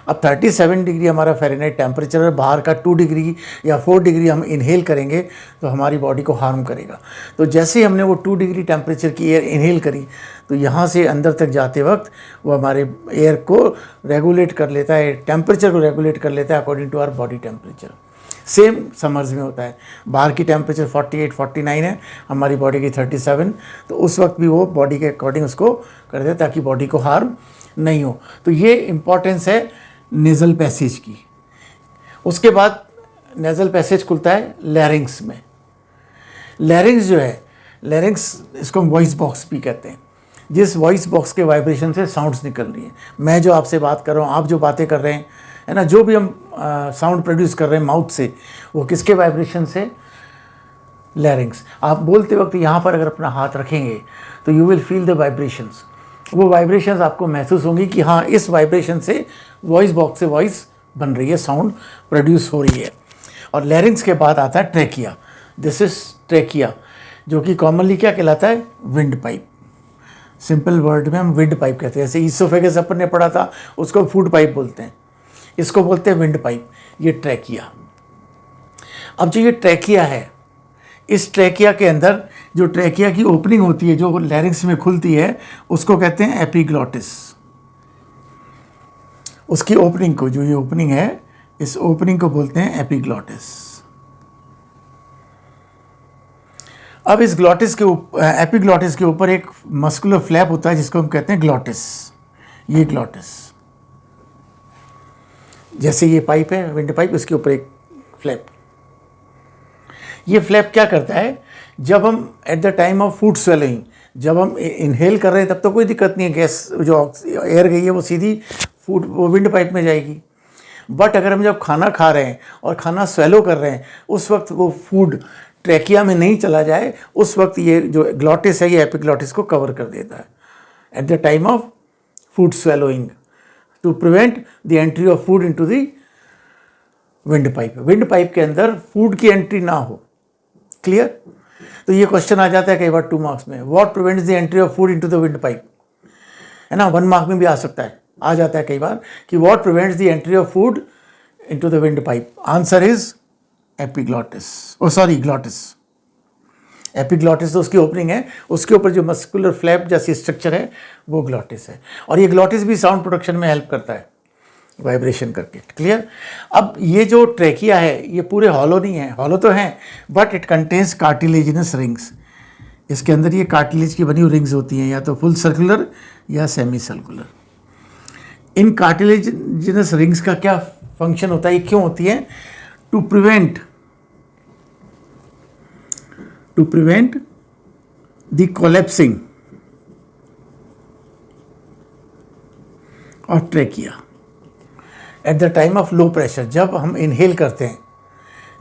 अब 37 डिग्री हमारा फ़ारेनहाइट टेम्परेचर है, बाहर का 2 डिग्री या 4 डिग्री हम इनहेल करेंगे तो हमारी बॉडी को हार्म करेगा। तो जैसे ही हमने वो 2 डिग्री टेम्परेचर की एयर इनहेल करी, तो यहाँ से अंदर तक जाते वक्त वो हमारे एयर को रेगुलेट कर लेता है, टेम्परेचर को रेगुलेट कर लेता है according to our body temperature. Same summers में होता है, बाहर की टेम्परेचर 48-49 है, हमारी बॉडी की 37, तो उस वक्त भी वो बॉडी के अकॉर्डिंग उसको कर देता है ताकि बॉडी को हार्म नहीं हो। तो ये इम्पॉर्टेंस है नेज़ल पैसेज की। उसके बाद नेज़ल पैसेज खुलता है लैरिंग्स में। लैरिंग्स जो है, लैरिंग्स इसको हम वॉइस बॉक्स भी कहते हैं, जिस वॉइस बॉक्स के वाइब्रेशन से साउंड्स निकल रही हैं। मैं जो आपसे बात कर रहा हूँ, आप जो बातें कर रहे हैं, है ना, जो भी हम साउंड प्रोड्यूस कर रहे हैं माउथ से, वो किसके वाइब्रेशन से, लैरिंग्स। आप बोलते वक्त यहाँ पर अगर अपना हाथ रखेंगे तो you will feel the vibrations. वो वाइब्रेशंस आपको महसूस होंगी कि हाँ, इस वाइब्रेशन से वॉइस बॉक्स से वॉइस बन रही है, साउंड प्रोड्यूस हो रही है। और लैरिंग्स के बाद आता है ट्रैकिया। दिस इज ट्रैकिया, जो कि कॉमनली क्या कहलाता है, विंड पाइप। सिंपल वर्ड में हम विंड पाइप कहते हैं। जैसे ईसोफेगस अपन ने पढ़ा था, उसको फूड पाइप बोलते हैं, इसको बोलते हैं विंड पाइप। ये ट्रैकिया। अब जो ये ट्रैकिया है, इस ट्रैकिया के अंदर जो ट्रैकिया की ओपनिंग होती है, जो लैरिंक्स में खुलती है, उसको कहते हैं एपिग्लॉटिस। उसकी ओपनिंग को, जो ये ओपनिंग है, इस ओपनिंग को बोलते हैं एपिग्लॉटिस। अब इस ग्लॉटिस के एपिग्लॉटिस के ऊपर एक मस्कुलर फ्लैप होता है जिसको हम कहते हैं ग्लॉटिस। ये ग्लॉटिस, जैसे ये पाइप है विंड पाइप, उसके ऊपर एक फ्लैप। ये फ्लैप क्या करता है, जब हम eight the time of food swelling, जब हम इनहेल कर रहे हैं तब तो कोई दिक्कत नहीं है, गैस जो एयर गई है वो सीधी वो विंड पाइप में जाएगी। बट अगर हम जब खाना खा रहे हैं और खाना स्वेलो कर रहे हैं, उस वक्त वो फूड ट्रैकिया में नहीं चला जाए, उस वक्त ये जो ग्लॉटिस है ये एपिग्लॉटिस को कवर कर देता है at the time of food swallowing, to prevent the entry of food into the windpipe. Windpipe के अंदर फूड की एंट्री ना हो। क्लियर? तो ये क्वेश्चन आ जाता है कई बार 2 मार्क्स में, what prevents the entry of food into the wind pipe, है ना। 1 मार्क में भी आ सकता है, आ जाता है कई बार कि what prevents the entry of food into the wind pipe. Answer is epiglottis, sorry glottis. Epiglottis तो उसकी ओपनिंग है, उसके ऊपर जो मस्कुलर फ्लैप जैसी स्ट्रक्चर है वो ग्लॉटिस है। और ये ग्लॉटिस भी साउंड प्रोडक्शन में हेल्प करता है वाइब्रेशन करके। क्लियर? अब ये जो ट्रैकिया है ये पूरे हॉलो नहीं है, हॉलो तो हैं but it contains cartilaginous rings. इसके अंदर ये कार्टिलेज की बनी हुई रिंग्स होती हैं, या तो फुल सर्कुलर या सेमी सर्कुलर। इन कार्टिलेजिनस रिंग्स का क्या फंक्शन होता है, ये क्यों होती है? To prevent the collapsing of trachea at the time of low pressure. जब हम इनहेल करते हैं,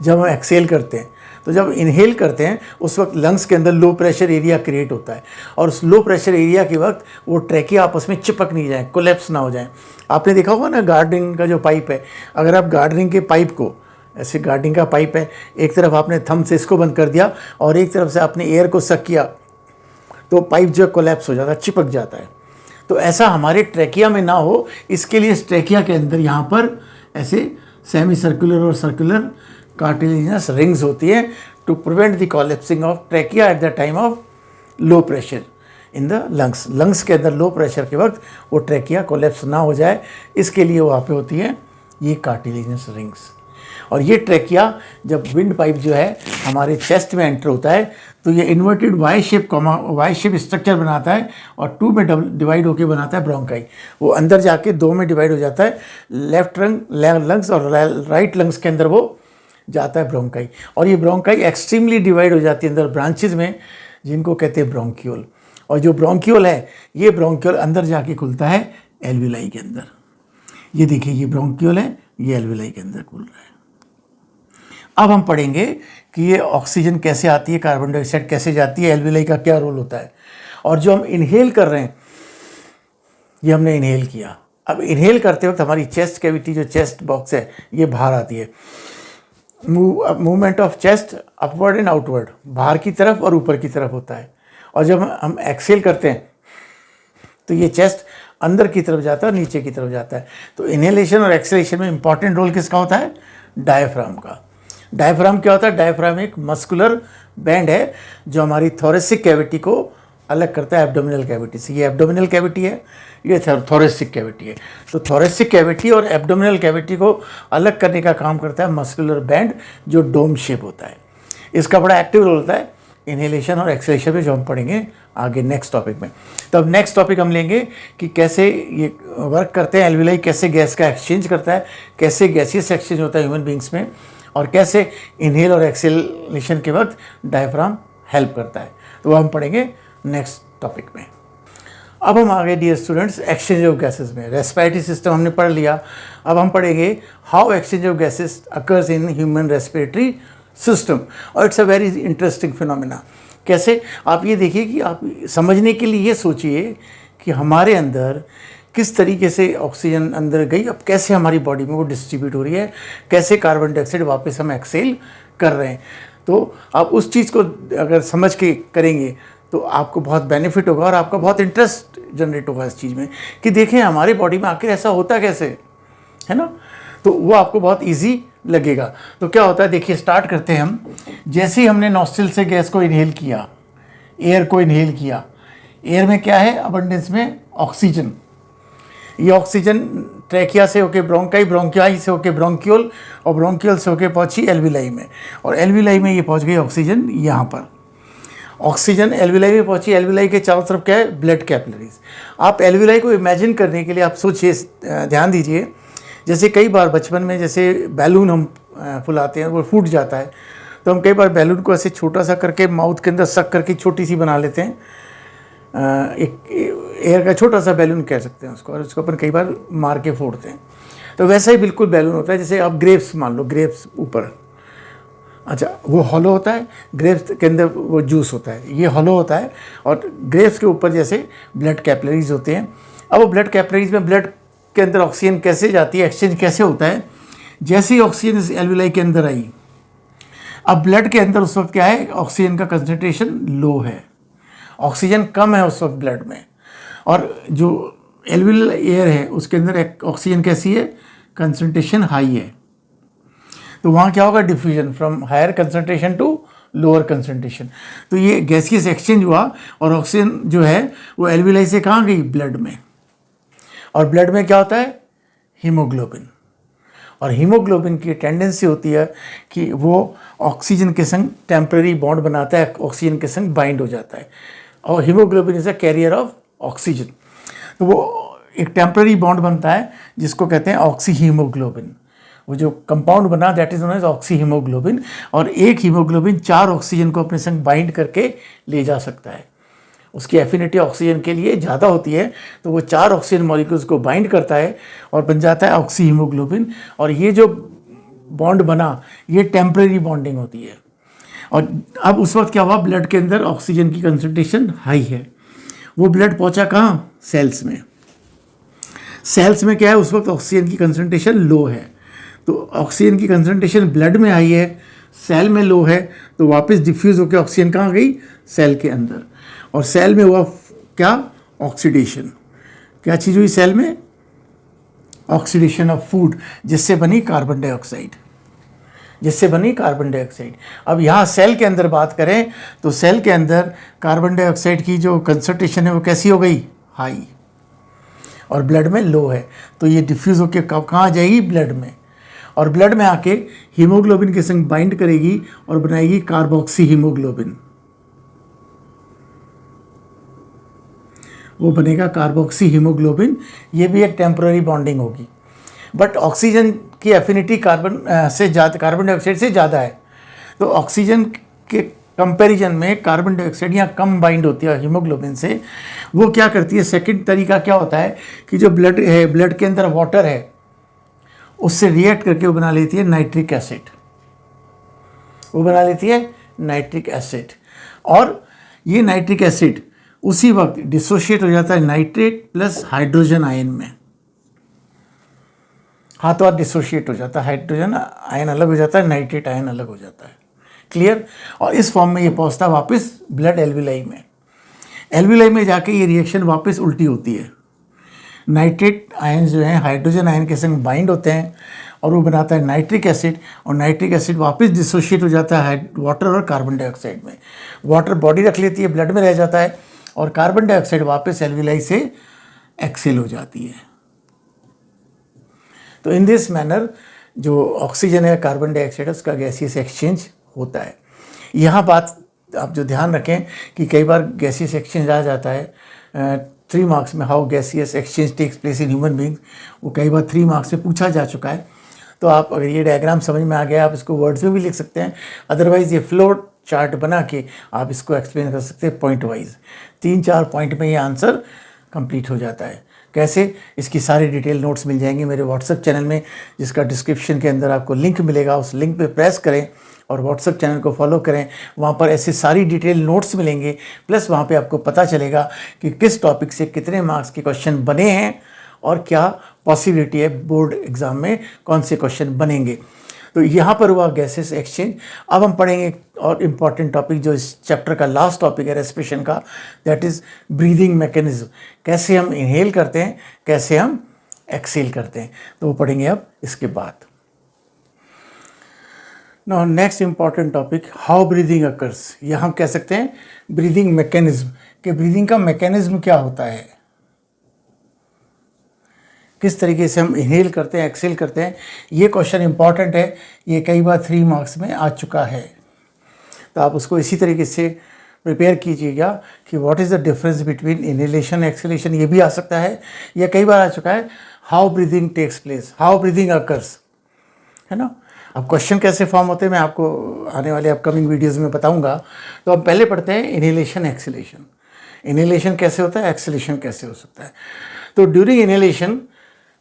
जब हम एक्सेल करते हैं, तो जब इनहेल करते हैं उस वक्त लंग्स के अंदर लो प्रेशर एरिया क्रिएट होता है, और उस लो प्रेशर एरिया के वक्त वो ट्रैकिया आपस में चिपक नहीं जाए, कोलैप्स ना हो जाए। आपने देखा होगा ना गार्डनिंग का जो पाइप है, अगर आप गार्डनिंग के पाइप को, ऐसे गार्डनिंग का पाइप है, एक तरफ आपने थंब से इसको बंद कर दिया और एक तरफ से आपने एयर को सक किया, तो पाइप जो है कोलैप्स हो जाता है, चिपक जाता है। तो ऐसा हमारे ट्रैकिया में ना हो, इसके लिए इस ट्रैकिया के अंदर यहाँ पर ऐसे सेमी सर्कुलर और सर्कुलर कार्टिलेजिनस रिंग्स होती है to prevent the collapsing of trachea at the time of low pressure in the lungs. Lungs के अंदर लो प्रेशर के वक्त वो ट्रैकिया कोलैप्स ना हो जाए, इसके लिए वहाँ पे होती है ये कार्टिलेजिनस रिंग्स। और ये ट्रैकिया जब विंड पाइप जो है हमारे चेस्ट में एंटर होता है तो ये इन्वर्टेड वाई शेप स्ट्रक्चर बनाता है और 2 में डिवाइड होकर बनाता है ब्रोंकाई। वो अंदर जाके 2 में डिवाइड हो जाता है, लेफ्ट लंग्स और राइट लंग्स के अंदर वो जाता है ब्रोंकाई। और ये ब्रोंकाई एक्सट्रीमली डिवाइड हो जाती है अंदर ब्रांचेज में, जिनको कहते हैं ब्रोंक्यूल। और जो ब्रोंक्यूल है, ये ब्रोंक्यूल अंदर जाके खुलता है एल्विलाई के अंदर। ये देखिए, ये ब्रोंक्यूल है, ये एल्विलाई के अंदर खुल रहा है। अब हम पढ़ेंगे कि ये ऑक्सीजन कैसे आती है, कार्बन डाइऑक्साइड कैसे जाती है, एल्विलाई का क्या रोल होता है। और जो हम इनहेल कर रहे हैं, ये हमने इनहेल किया। अब इनहेल करते वक्त हमारी चेस्ट कैविटी, जो चेस्ट बॉक्स है, ये बाहर आती है। Movement of chest upward and outward, बाहर की तरफ और ऊपर की तरफ होता है। और जब हम एक्सेल करते हैं तो ये चेस्ट अंदर की तरफ जाता है और नीचे की तरफ जाता है। तो इनहेलेशन और एक्सेलेशन में इंपॉर्टेंट रोल किसका होता है? डायफ्राम का। डायफ्राम क्या होता है? डायफ्राम एक मस्कुलर बैंड है जो हमारी थोरेसिक कैविटी को अलग करता है एब्डोमिनल कैविटी से। ये एब्डोमिनल कैविटी है, ये थोरेसिक कैविटी है। तो थोरेसिक कैविटी और एब्डोमिनल कैविटी को अलग करने का काम करता है मस्कुलर बैंड, जो डोम शेप होता है। इसका बड़ा एक्टिव रोल होता है इनहेलेशन और एक्सहेलेशन में, जो हम पढ़ेंगे आगे नेक्स्ट टॉपिक में। तो अब नेक्स्ट टॉपिक हम लेंगे कि कैसे ये वर्क करते हैं, एल्विलाई कैसे गैस का एक्सचेंज करता है, कैसे गैसियस एक्सचेंज होता है ह्यूमन बींग्स में, और कैसे इनहेल और एक्सहेलेशन के वक्त डायफ्राम हेल्प करता है। तो वो हम पढ़ेंगे नेक्स्ट टॉपिक में। अब हम आगे dear students exchange of gases में, रेस्पिरेटरी सिस्टम हमने पढ़ लिया। अब हम पढ़ेंगे how exchange of gases occurs in human respiratory system, और it's a very interesting phenomena. कैसे? आप ये देखिए कि आप समझने के लिए ये सोचिए कि हमारे अंदर किस तरीके से ऑक्सीजन अंदर गई, अब कैसे हमारी बॉडी में वो डिस्ट्रीब्यूट हो रही है, कैसे कार्बन डाइऑक्साइड वापस हम एक्सेल कर रहे हैं। तो आप उस चीज़ को अगर समझ के करेंगे तो आपको बहुत बेनिफिट होगा और आपका बहुत इंटरेस्ट जनरेट होगा इस चीज़ में कि देखें हमारे बॉडी में आखिर ऐसा होता कैसे है ना। तो वो आपको बहुत ईजी लगेगा। तो क्या होता है देखिए, स्टार्ट करते हैं हम। जैसे ही हमने नॉस्ट्रिल से गैस को इनहेल किया, एयर को इनहेल किया, एयर में क्या है अबंडेंस में ऑक्सीजन। ये ऑक्सीजन ट्रैकिया से होके ब्रोंकाई, ब्रोंकियाई से होके ब्रोंक्यूल और ब्रोंक्यूल से होके पहुंची एल्विलाई में, और एल्विलाई में ये पहुंच गई ऑक्सीजन यहाँ पर। ऑक्सीजन एल्विलाई में पहुंची, एल्विलाई के चारों तरफ क्या है ब्लड कैपिलरीज। आप एल्विलाई को इमेजिन करने के लिए आप सोचिए, ध्यान दीजिए, जैसे कई बार बचपन में जैसे बैलून हम फुलाते हैं वो फूट जाता है, तो हम कई बार बैलून को ऐसे छोटा सा करके माउथ के अंदर सक करके छोटी सी बना लेते हैं, एक एयर का छोटा सा बैलून कह सकते हैं उसको, और उसको अपन कई बार मार के फोड़ते हैं। तो वैसा ही बिल्कुल बैलून होता है। जैसे आप ग्रेप्स मान लो, ग्रेप्स ऊपर, अच्छा वो हॉलो होता है, ग्रेप्स के अंदर वो जूस होता है, ये हॉलो होता है, और ग्रेप्स के ऊपर जैसे ब्लड कैपिलरीज होते हैं। अब वो ब्लड कैपिलरीज में ब्लड के अंदर ऑक्सीजन कैसे जाती है, एक्सचेंज कैसे होता है, जैसे ही ऑक्सीजन इस एल्विलाई के अंदर आई, अब ब्लड के अंदर उस वक्त क्या है, ऑक्सीजन का कंसंट्रेशन लो है, ऑक्सीजन कम है उस वक्त ब्लड में, और जो एल्वियल एयर है उसके अंदर ऑक्सीजन कैसी है, कंसंट्रेशन हाई है। तो वहाँ क्या होगा, diffusion from higher concentration to lower concentration. तो ये गैसियस एक्सचेंज हुआ और ऑक्सीजन जो है वो एल्विलाई से कहाँ गई, ब्लड में। और ब्लड में क्या होता है, हीमोग्लोबिन। और हीमोग्लोबिन की टेंडेंसी होती है कि वो ऑक्सीजन के संग टेम्पररी बॉन्ड बनाता है, ऑक्सीजन के संग बाइंड हो जाता है, और haemoglobin is a carrier of oxygen. तो वो एक टेम्पररी बॉन्ड बनता है जिसको कहते हैं ऑक्सी हीमोग्लोबिन। वो जो कंपाउंड बना that is known as oxyhaemoglobin, और एक हीमोग्लोबिन 4 ऑक्सीजन को अपने संग बाइंड करके ले जा सकता है। उसकी एफिनिटी ऑक्सीजन के लिए ज़्यादा होती है, तो वो 4 ऑक्सीजन मॉलिक्यूल्स को बाइंड करता है और बन जाता है ऑक्सी हीमोग्लोबिन। और ये जो बॉन्ड बना ये टेम्परेरी बॉन्डिंग होती है। और अब उस वक्त क्या हुआ, ब्लड के अंदर ऑक्सीजन की कंसंट्रेशन हाई है, वो ब्लड पहुंचा कहाँ, सेल्स में। सेल्स में क्या है, उस वक्त ऑक्सीजन की कंसंट्रेशन लो है, तो ऑक्सीजन की कंसंट्रेशन ब्लड में हाई है, सेल में लो है, तो वापस डिफ्यूज़ होकर ऑक्सीजन कहाँ गई, सेल के अंदर। और सेल में हुआ क्या, ऑक्सीडेशन। क्या चीज़ हुई सेल में, ऑक्सीडेशन ऑफ फूड, जिससे बनी कार्बन डाइऑक्साइड, जिससे बनी कार्बन डाइऑक्साइड। अब यहाँ सेल के अंदर बात करें तो सेल के अंदर कार्बन डाइऑक्साइड की जो कंसंट्रेशन है वो कैसी हो गई, हाई, और ब्लड में लो है, तो ये डिफ्यूज़ होकर कहाँ जाएगी, ब्लड में। और ब्लड में आके हीमोग्लोबिन के संग बाइंड करेगी और बनाएगी कार्बोक्सी हीमोग्लोबिन, वो बनेगा कार्बोक्सी हीमोग्लोबिन। ये भी एक टेम्पररी बॉन्डिंग होगी, बट ऑक्सीजन की एफिनिटी कार्बन डाइऑक्साइड से ज़्यादा है, तो ऑक्सीजन के कंपैरिजन में कार्बन डाइऑक्साइड यहाँ कम बाइंड होती है हीमोग्लोबिन से। वो क्या करती है, सेकंड तरीका क्या होता है कि जो ब्लड है, ब्लड के अंदर वाटर है, उससे रिएक्ट करके वो बना लेती है नाइट्रिक एसिड, वो बना लेती है नाइट्रिक एसिड। और ये नाइट्रिक एसिड उसी वक्त डिसोशिएट हो जाता है नाइट्रेट प्लस हाइड्रोजन आयन में, हाथों हाथ डिसोशिएट हो जाता है, हाइड्रोजन आयन अलग हो जाता है, नाइट्रेट आयन अलग हो जाता है, क्लियर। और इस फॉर्म में ये पहुंचता है वापस ब्लड एल्विलाई में। एल्विलाई में जाके ये रिएक्शन वापस उल्टी होती है, नाइट्रेट आयन जो है हाइड्रोजन आयन के संग बाइंड होते हैं और वो बनाता है नाइट्रिक एसिड, और नाइट्रिक एसिड वापस डिसोशिएट हो जाता है वाटर और कार्बन डाइऑक्साइड में। वाटर बॉडी रख लेती है, ब्लड में रह जाता है, और कार्बन डाइऑक्साइड वापस एल्विलाई से एक्सेल हो जाती है। तो इन दिस मैनर जो ऑक्सीजन है, कार्बन डाइऑक्साइड है, उसका गैसियस एक्सचेंज होता है। यहाँ बात आप जो ध्यान रखें कि कई बार गैसियस एक्सचेंज आ जाता है 3 मार्क्स में, how gaseous exchange takes place in human beings, वो कई बार 3 मार्क्स में पूछा जा चुका है। तो आप अगर ये डायग्राम समझ में आ गया, आप इसको वर्ड्स में भी लिख सकते हैं, अदरवाइज़ ये फ्लो चार्ट बना के आप इसको एक्सप्लेन कर सकते हैं पॉइंट वाइज। 3-4 पॉइंट में ये आंसर कंप्लीट हो जाता है। कैसे, इसकी सारी डिटेल नोट्स मिल जाएंगे मेरे व्हाट्सएप चैनल में, जिसका डिस्क्रिप्शन के अंदर आपको लिंक मिलेगा। उस लिंक पे प्रेस करें और व्हाट्सएप चैनल को फॉलो करें, वहाँ पर ऐसे सारी डिटेल नोट्स मिलेंगे, प्लस वहाँ पे आपको पता चलेगा कि किस टॉपिक से कितने मार्क्स के क्वेश्चन बने हैं और क्या पॉसिबिलिटी है बोर्ड एग्ज़ाम में कौन से क्वेश्चन बनेंगे। तो यहाँ पर हुआ गैसेस एक्सचेंज। अब हम पढ़ेंगे और इम्पॉर्टेंट टॉपिक जो इस चैप्टर का लास्ट टॉपिक है रेस्पिरेशन का, दैट इज़ ब्रीदिंग मैकेनिज्म। कैसे हम इनहेल करते हैं, कैसे हम एक्सहेल करते हैं, तो वो पढ़ेंगे अब इसके बाद। Now next important topic, how breathing occurs. या हम कह सकते हैं ब्रीदिंग मैकेनिज्म, कि ब्रीदिंग का मैकेनिज्म क्या होता है, किस तरीके से हम इनहेल करते हैं, एक्सहेल करते हैं। ये क्वेश्चन इंपॉर्टेंट है, ये कई बार 3 मार्क्स में आ चुका है, तो आप उसको इसी तरीके से प्रिपेयर कीजिएगा कि what is the difference between inhalation exhalation. ये भी आ सकता है, या कई बार आ चुका है how breathing takes place, how breathing occurs, है ना। अब क्वेश्चन कैसे फॉर्म होते हैं मैं आपको आने वाले अपकमिंग वीडियोज़ में बताऊँगा। तो अब पहले पढ़ते हैं इनहेलेशन एक्सहेलेशन। इनहेलेशन कैसे होता है, एक्सहेलेशन कैसे हो सकता है। तो ड्यूरिंग इनहेलेशन,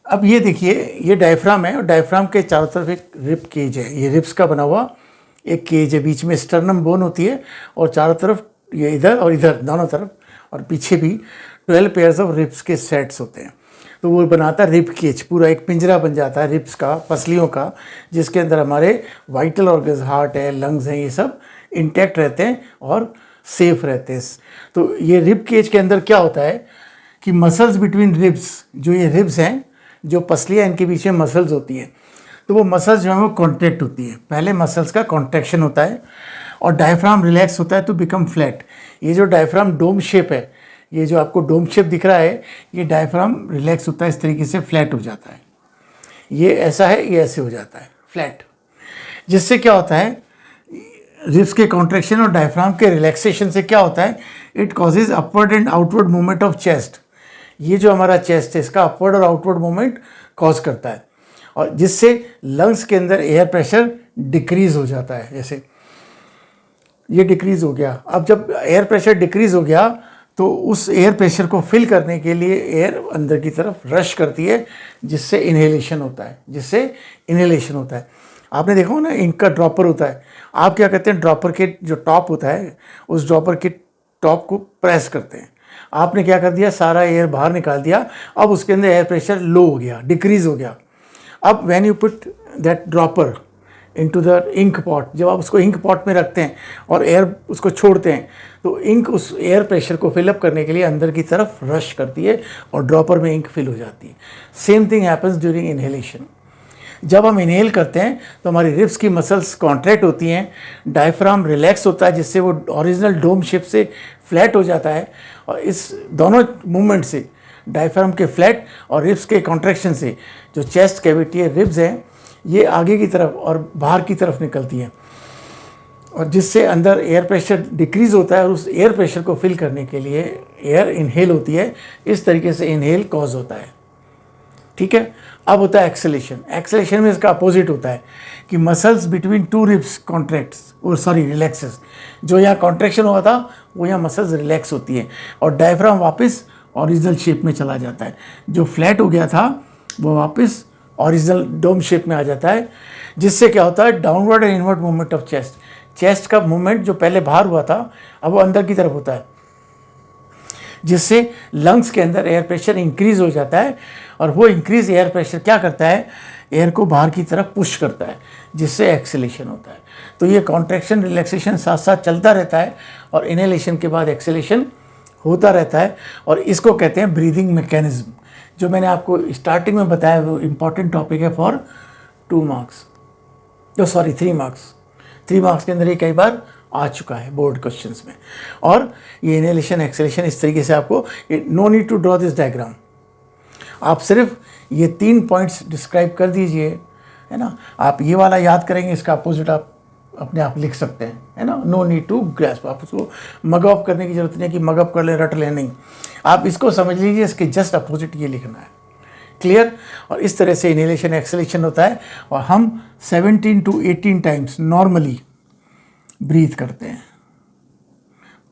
अब ये देखिए, ये डायफ्राम है और डायफ्राम के चारों तरफ एक रिब केज है। ये रिब्स का बना हुआ एक केज है, बीच में स्टर्नम बोन होती है और चारों तरफ ये इधर और इधर दोनों तरफ और पीछे भी 12 पेयर्स ऑफ रिब्स के सेट्स होते हैं। तो वो बनाता है रिब केज, पूरा एक पिंजरा बन जाता है रिब्स का, पसलियों का, जिसके अंदर हमारे वाइटल ऑर्गन्स, हार्ट है, लंग्स हैं, ये सब इंटैक्ट रहते हैं और सेफ रहते हैं। तो ये रिब केज के अंदर क्या होता है कि मसल्स बिटवीन रिब्स, जो ये रिब्स हैं, जो पसलियाँ इनके बीच में मसल्स होती हैं, तो वो मसल्स जो है वो कॉन्ट्रैक्ट होती है। पहले मसल्स का कॉन्ट्रैक्शन होता है और डायफ्राम रिलैक्स होता है टू बिकम फ्लैट। ये जो डायफ्राम डोम शेप है, ये जो आपको डोम शेप दिख रहा है, ये डायफ्राम रिलैक्स होता है, इस तरीके से फ्लैट हो जाता है। ये ऐसा है, ये ऐसे हो जाता है फ्लैट, जिससे क्या होता है, रिब्स के कॉन्ट्रैक्शन और डायफ्राम के रिलैक्सेशन से क्या होता है, it causes upward and outward movement of chest. ये जो हमारा चेस्ट है, इसका अपवर्ड और आउटवर्ड मूवमेंट कॉज करता है, और जिससे लंग्स के अंदर एयर प्रेशर डिक्रीज हो जाता है। जैसे ये डिक्रीज हो गया, अब जब एयर प्रेशर डिक्रीज हो गया तो उस एयर प्रेशर को फिल करने के लिए एयर अंदर की तरफ रश करती है, जिससे इनहेलेशन होता है, जिससे इनहेलेशन होता है। आपने देखा हो ना, इंक का ड्रॉपर होता है, आप क्या करते हैं, ड्रॉपर के जो टॉप होता है, उस ड्रॉपर के टॉप को प्रेस करते हैं। आपने क्या कर दिया, सारा एयर बाहर निकाल दिया, अब उसके अंदर एयर प्रेशर लो हो गया, डिक्रीज हो गया। अब when you put that dropper into the ink pot, जब आप उसको इंक पॉट में रखते हैं और एयर उसको छोड़ते हैं, तो इंक उस एयर प्रेशर को फिलअप करने के लिए अंदर की तरफ रश करती है और ड्रॉपर में इंक फिल हो जाती है। Same thing happens during inhalation. जब हम इनहेल करते हैं तो हमारी रिब्स की मसल्स कॉन्ट्रैक्ट होती हैं, डायफ्राम रिलैक्स होता है, जिससे वो ओरिजिनल डोम शेप से फ्लैट हो जाता है, और इस दोनों मूवमेंट से, डायफ्राम के फ्लैट और रिब्स के कॉन्ट्रैक्शन से, जो चेस्ट कैविटी है, रिब्स हैं, ये आगे की तरफ और बाहर की तरफ निकलती हैं, और जिससे अंदर एयर प्रेशर डिक्रीज़ होता है और उस एयर प्रेशर को फिल करने के लिए एयर इनहेल होती है। इस तरीके से इनहेल कॉज होता है, ठीक है। अब होता है एक्सेलेशन। एक्सेलेशन में इसका अपोजिट होता है कि muscles between two ribs contracts, और सॉरी रिलैक्सेस। जो यहाँ कॉन्ट्रैक्शन हुआ था वो यहाँ मसल्स रिलैक्स होती है और डायफ्राम वापस ओरिजिनल शेप में चला जाता है। जो फ्लैट हो गया था वो वापस ओरिजिनल डोम शेप में आ जाता है, जिससे क्या होता है, downward and inward movement of chest. Chest का मूवमेंट जो पहले बाहर हुआ था अब वो अंदर की तरफ होता है, जिससे लंग्स के अंदर एयर प्रेशर इंक्रीज हो जाता है, और वो इंक्रीज एयर प्रेशर क्या करता है, एयर को बाहर की तरफ पुश करता है, जिससे एक्सेलेशन होता है। तो ये कॉन्ट्रैक्शन रिलैक्सेशन साथ साथ चलता रहता है और इनहेलेशन के बाद एक्सेलेशन होता रहता है, और इसको कहते हैं ब्रीदिंग मैकेनिज्म। जो मैंने आपको स्टार्टिंग में बताया वो इम्पॉर्टेंट टॉपिक है फॉर 2 मार्क्स, जो सॉरी 3 मार्क्स। 3 मार्क्स के अंदर ये कई बार आ चुका है बोर्ड क्वेश्चंस में। और ये इनहेलेशन एक्सेलेशन इस तरीके से आपको, no need to draw this diagram, आप सिर्फ ये 3 पॉइंट्स डिस्क्राइब कर दीजिए, है ना। आप ये वाला याद करेंगे, इसका अपोजिट आप अपने आप लिख सकते हैं, है ना। नो नीड टू ग्रैस्प, आप उसको मग अप करने की जरूरत नहीं है कि मग अप कर ले, रट ले, नहीं। आप इसको समझ लीजिए, इसके जस्ट अपोजिट ये लिखना है, क्लियर। और इस तरह से इनहेलेशन एक्सेलेशन होता है, और हम 17 to 18 टाइम्स नॉर्मली ब्रीथ करते हैं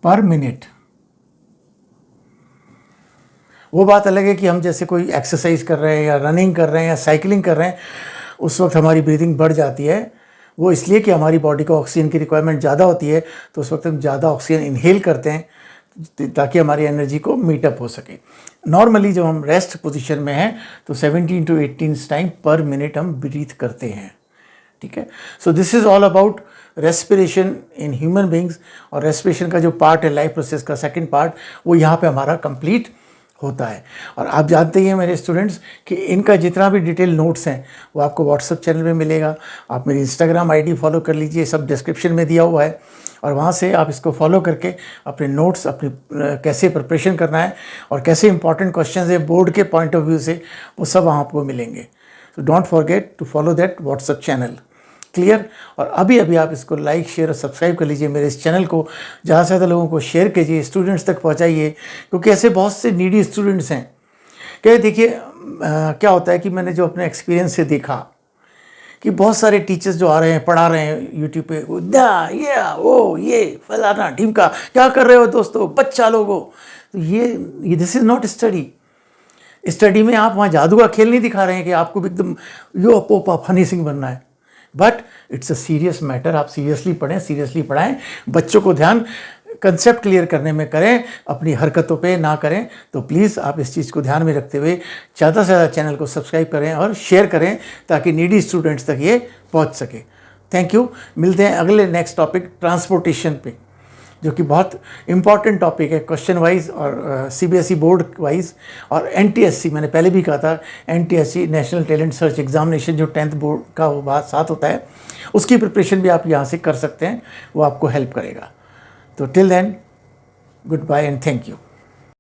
पर मिनट। वो बात अलग है कि हम जैसे कोई एक्सरसाइज कर रहे हैं या रनिंग कर रहे हैं या साइकिलिंग कर रहे हैं, उस वक्त हमारी ब्रीदिंग बढ़ जाती है। वो इसलिए कि हमारी बॉडी को ऑक्सीजन की रिक्वायरमेंट ज़्यादा होती है, तो उस वक्त हम ज़्यादा ऑक्सीजन इनहेल करते हैं ताकि हमारी एनर्जी को मीटअप हो सके। नॉर्मली जब हम रेस्ट पोजीशन में हैं तो 17 to 18 टाइम पर मिनट हम ब्रीथ करते हैं, ठीक है। So this is all about respiration in human beings, और रेस्पिरेशन का जो पार्ट है लाइफ प्रोसेस का सेकंड पार्ट, वो यहाँ पे हमारा कंप्लीट होता है। और आप जानते ही हैं मेरे स्टूडेंट्स कि इनका जितना भी डिटेल नोट्स हैं वो आपको व्हाट्सएप चैनल में मिलेगा। आप मेरी इंस्टाग्राम आईडी फॉलो कर लीजिए, सब डिस्क्रिप्शन में दिया हुआ है, और वहाँ से आप इसको फॉलो करके अपने नोट्स, अपनी कैसे प्रिपरेशन करना है और कैसे इंपॉर्टेंट क्वेश्चन है बोर्ड के पॉइंट ऑफ व्यू से, वो सब वहाँ आपको मिलेंगे। So don't forget to follow that WhatsApp channel. Clear? और अभी अभी आप इसको लाइक, शेयर और सब्सक्राइब कर लीजिए मेरे इस चैनल को, ज़्यादा से ज़्यादा लोगों को शेयर कीजिए, स्टूडेंट्स तक पहुंचाइए, क्योंकि ऐसे बहुत से नीडी स्टूडेंट्स हैं। क्या देखिए क्या होता है कि मैंने जो अपने एक्सपीरियंस से देखा कि बहुत सारे टीचर्स जो आ रहे हैं, पढ़ा रहे हैं यूट्यूब पे, ये फलाना ढीमका, क्या कर रहे हो दोस्तों, बच्चा लोगों, तो ये this is not study. Study में आप वहाँ जादू का खेल नहीं दिखा रहे हैं कि आपको एकदम यो पोपा हनी सिंह बनना है, but it's a serious matter. आप सीरियसली पढ़ें, सीरियसली पढ़ाएं, बच्चों को ध्यान कंसेप्ट क्लियर करने में करें, अपनी हरकतों पे ना करें। तो प्लीज़ आप इस चीज़ को ध्यान में रखते हुए ज़्यादा से ज़्यादा चैनल को सब्सक्राइब करें और शेयर करें, ताकि नीडी स्टूडेंट्स तक ये पहुंच सके। Thank you. मिलते हैं अगले नेक्स्ट टॉपिक ट्रांसपोर्टेशन पे, जो कि बहुत इंपॉर्टेंट टॉपिक है क्वेश्चन वाइज और सीबीएसई बोर्ड वाइज, और एनटीएससी, मैंने पहले भी कहा था, NTSC national talent search examination जो 10th बोर्ड का वो बात साथ होता है, उसकी प्रिपरेशन भी आप यहाँ से कर सकते हैं, वो आपको हेल्प करेगा। तो till then, goodbye and thank you.